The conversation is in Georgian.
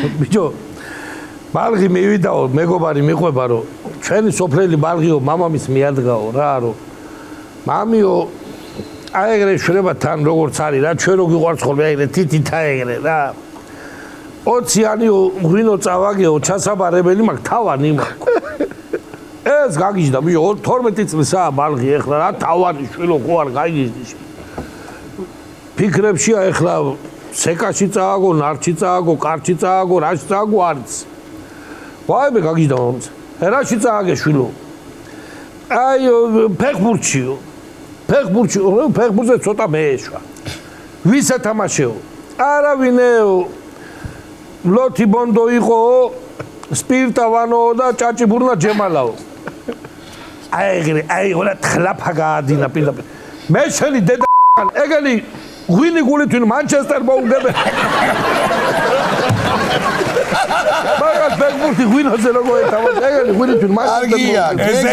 ბიჭო ბალღი მივიდაო მეგობარი მიყვება რომ ჩვენი სოფლელი ბალღიო მამამის მიადგაო რა რომ მამიო აი ეგრე შრება თან როგორც არის რა ჩვენ რო გიყვარს ხოლმე ეგრე თითით აეგრე რა 20-იანი ღვინო წავაგეო ჩასაბარებელი მაქვს თავანი მაქვს ეს გაგიჟდა ბიჭო 12 წლისაა ბალღი ეხლა რა თავარი შვილო ხო არ გაიგიჟდი ფიქრებშია ეხლა სეკაში წააგო ნარჩი წააგო კარჩი წააგო რაში წააგო არც ვაიმე გაგიჟდა მომც რაში წააგე შვილო აი ფეხბურთზე ცოტა მეეშვა ვის ეთამაშეო არავინეო ლოთი ბონდო იყო სპირტა ვანო და ჭაჭიბურნა ჯემალაო აი ეგრე აი ოლა თხლაფა გაადინა პირდაპირ მე შენი დედა ეგენი ღვინი გულითვინ მანჩესტერ მოუგებე მაგას ფეხბურთი ღვინოზე როგორ ეთამაშა ეგენი ღვინითვინ მანჩესტერ